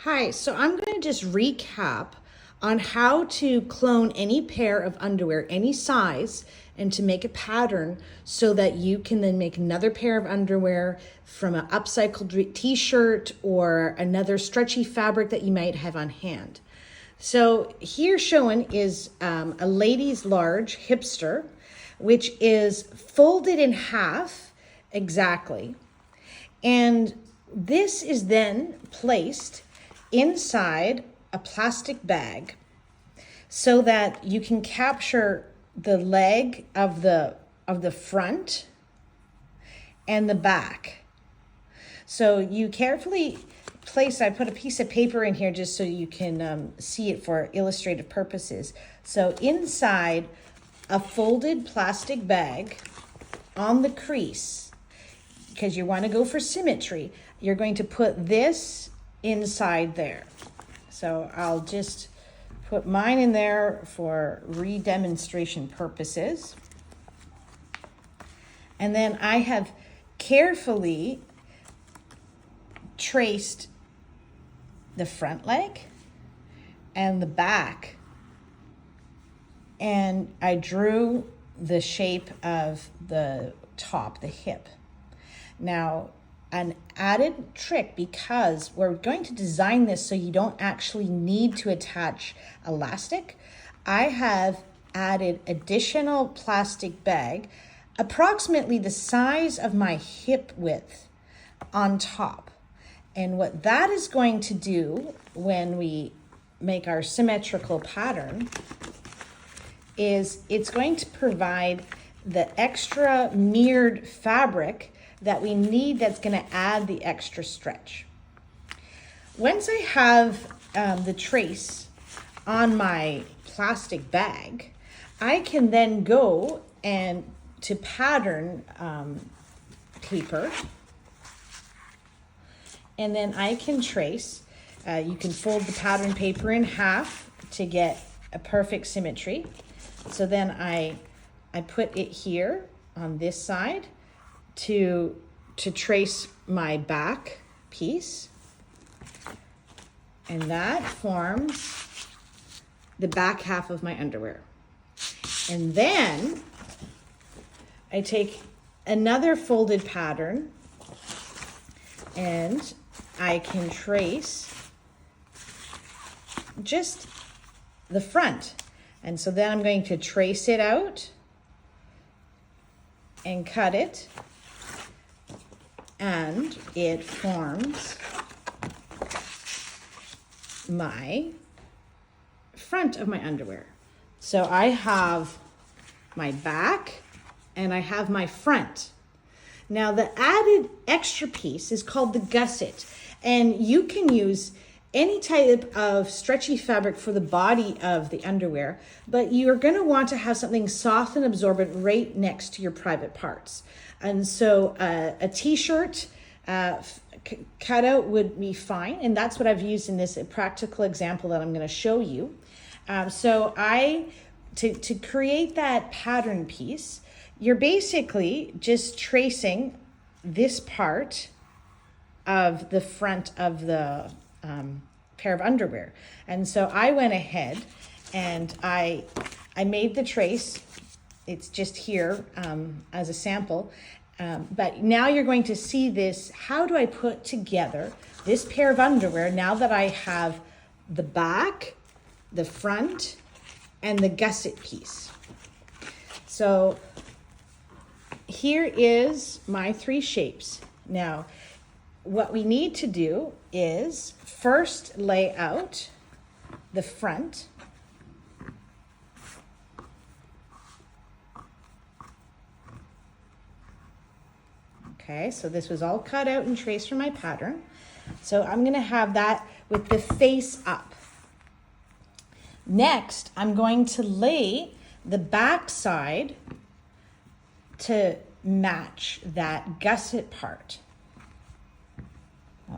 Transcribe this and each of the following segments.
Hi, so I'm going to just recap on how to clone any pair of underwear, any size, and to make a pattern so that you can then make another pair of underwear from an upcycled t-shirt or another stretchy fabric that you might have on hand. So here showing is a ladies large hipster, which is folded in half exactly. And this is then placed inside a plastic bag so that you can capture the leg of the front and the back. So you carefully place, I put a piece of paper in here just so you can see it for illustrative purposes. So inside a folded plastic bag on the crease, because you want to go for symmetry, you're going to put this inside there. So I'll just put mine in there for re-demonstration purposes. And then I have carefully traced the front leg and the back. And I drew the shape of the top, the hip. Now, an added trick, because we're going to design this so you don't actually need to attach elastic, I have added additional plastic bag, approximately the size of my hip width, on top. And what that is going to do when we make our symmetrical pattern is it's going to provide the extra mirrored fabric that we need that's going to add the extra stretch. Once I have the trace on my plastic bag, I can then go and to pattern paper, and then I can trace. You can fold the pattern paper in half to get a perfect symmetry. So then I put it here on this side to trace my back piece, and that forms the back half of my underwear. And then I take another folded pattern and I can trace just the front. And so then I'm going to trace it out and cut it, and it forms my front of my underwear. So I have my back and I have my front. Now the added extra piece is called the gusset, and you can use any type of stretchy fabric for the body of the underwear, but you're going to want to have something soft and absorbent right next to your private parts. And so a t-shirt cutout would be fine, and that's what I've used in this practical example that I'm going to show you. So to create that pattern piece, you're basically just tracing this part of the front of the pair of underwear. And so I went ahead and I made the trace. It's just here as a sample. But now you're going to see this. How do I put together this pair of underwear now that I have the back, the front, and the gusset piece? So here is my three shapes. Now, what we need to do is first lay out the front. Okay, so this was all cut out and traced from my pattern. So I'm going to have that with the face up. Next, I'm going to lay the back side to match that gusset part.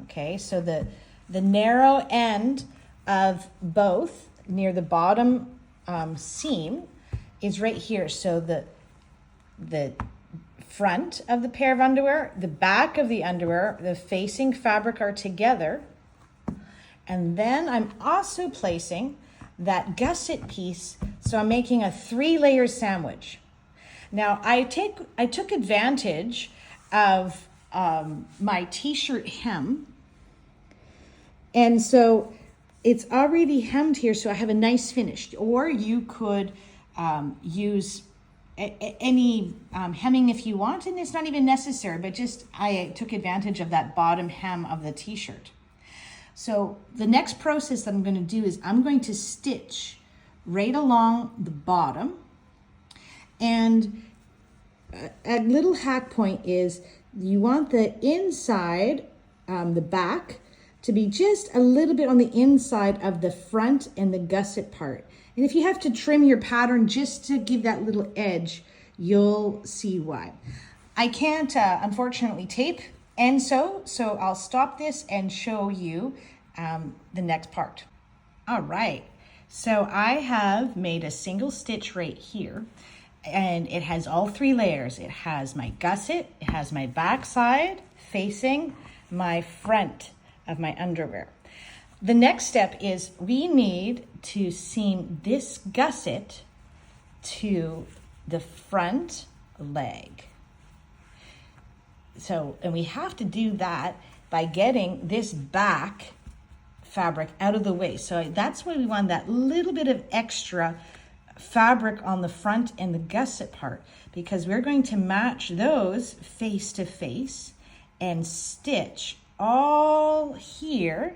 Okay, so the narrow end of both near the bottom seam is right here. So the front of the pair of underwear, the back of the underwear, the facing fabric are together, And then I'm also placing that gusset piece, so I'm making a 3-layer sandwich. Now I took advantage of my t-shirt hem, and so it's already hemmed here, so I have a nice finish. Or you could use any hemming if you want, and it's not even necessary, but just I took advantage of that bottom hem of the t-shirt. So the next process that I'm going to do is I'm going to stitch right along the bottom, and a little hack point is you want the inside, the back, to be just a little bit on the inside of the front and the gusset part. And if you have to trim your pattern just to give that little edge, you'll see why. I can't, unfortunately, tape and sew, so I'll stop this and show you the next part. All right, so I have made a single stitch right here, and it has all 3 layers. It has my gusset, it has my back side facing my front of my underwear. The next step is we need to seam this gusset to the front leg. So, and we have to do that by getting this back fabric out of the way. So that's why we want that little bit of extra fabric on the front and the gusset part, because we're going to match those face to face and stitch all here.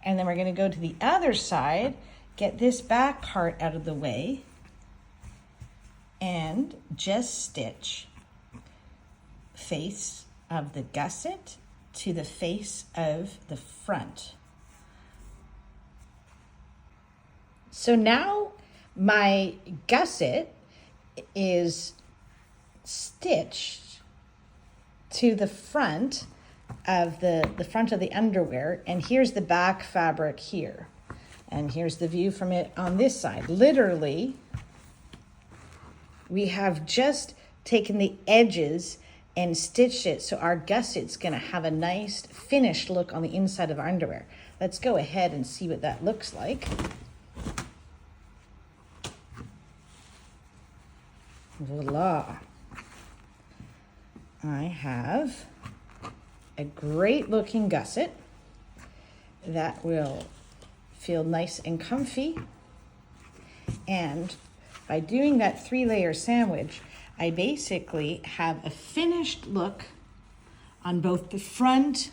And then we're going to go to the other side, get this back part out of the way, and just stitch face of the gusset to the face of the front. So now my gusset is stitched to the front of the front of the underwear, and here's the back fabric here, and here's the view from it on this side. Literally, we have just taken the edges and stitched it, so our gusset's gonna have a nice finished look on the inside of our underwear. Let's go ahead and see what that looks like. Voila. I have a great looking gusset that will feel nice and comfy. And by doing that 3-layer sandwich, I basically have a finished look on both the front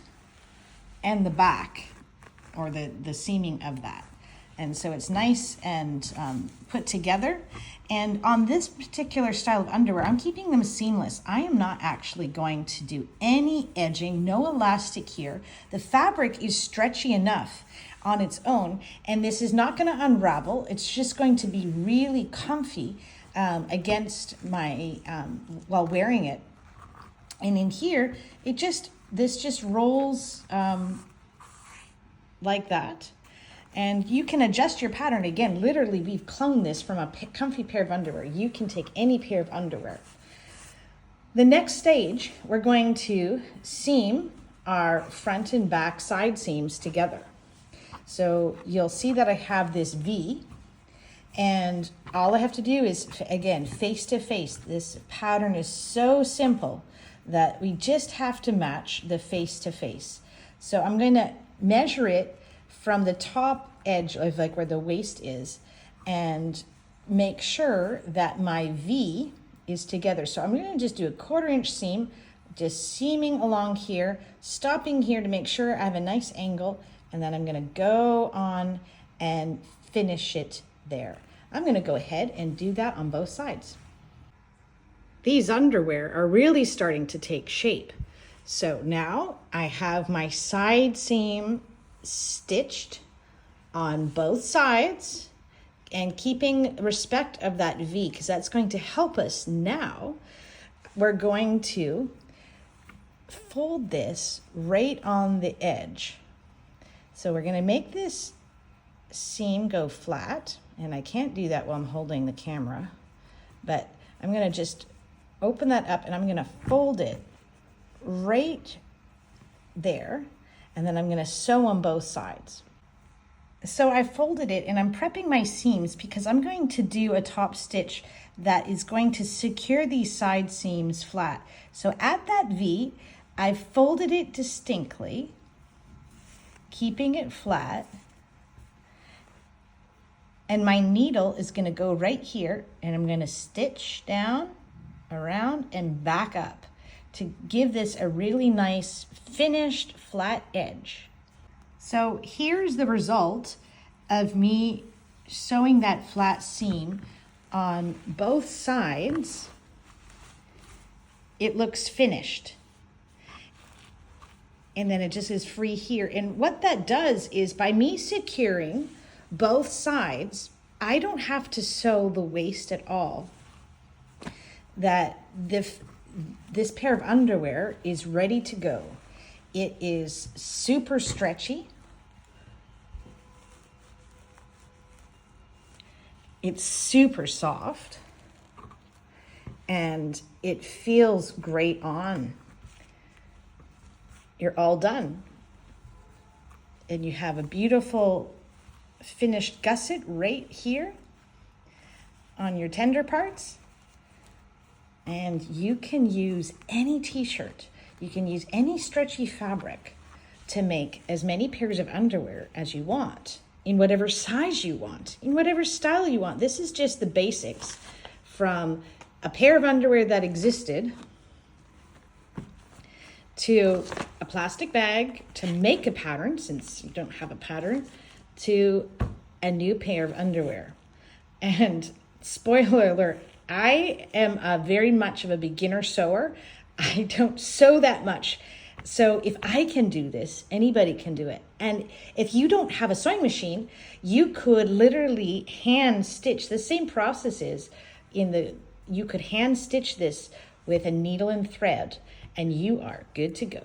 and the back, or the seaming of that. And so it's nice and put together. And on this particular style of underwear, I'm keeping them seamless. I am not actually going to do any edging, no elastic here. The fabric is stretchy enough on its own, and this is not going to unravel. It's just going to be really comfy against my, while wearing it. And in here, this just rolls like that. And you can adjust your pattern. Again, literally, we've cloned this from a comfy pair of underwear. You can take any pair of underwear. The next stage, we're going to seam our front and back side seams together. So you'll see that I have this V, and all I have to do is, again, face to face. This pattern is so simple that we just have to match the face to face. So I'm going to measure it from the top edge of like where the waist is, and make sure that my V is together. So I'm going to just do a 1/4 inch seam, just seaming along here, stopping here to make sure I have a nice angle, and then I'm going to go on and finish it there. I'm going to go ahead and do that on both sides. These underwear are really starting to take shape. So now I have my side seam stitched on both sides and keeping respect of that V, because that's going to help us. Now we're going to fold this right on the edge. So we're going to make this seam go flat, and I can't do that while I'm holding the camera, but I'm going to just open that up and I'm going to fold it right there, and then I'm going to sew on both sides. So I folded it and I'm prepping my seams because I'm going to do a top stitch that is going to secure these side seams flat. So at that V, I've folded it distinctly, keeping it flat. And my needle is going to go right here and I'm going to stitch down, around, and back up to give this a really nice finished flat edge. So here's the result of me sewing that flat seam on both sides. It looks finished. And then it just is free here. And what that does is by me securing both sides, I don't have to sew the waist at all. That this pair of underwear is ready to go. It is super stretchy. It's super soft. And it feels great on. You're all done. And you have a beautiful finished gusset right here on your tender parts. And you can use any t-shirt. You can use any stretchy fabric to make as many pairs of underwear as you want, in whatever size you want, in whatever style you want. This is just the basics, from a pair of underwear that existed to a plastic bag to make a pattern, since you don't have a pattern, to a new pair of underwear. And spoiler alert, I am very much of a beginner sewer. I don't sew that much. So if I can do this, anybody can do it. And if you don't have a sewing machine, you could literally hand stitch. The same process is you could hand stitch this with a needle and thread, and you are good to go.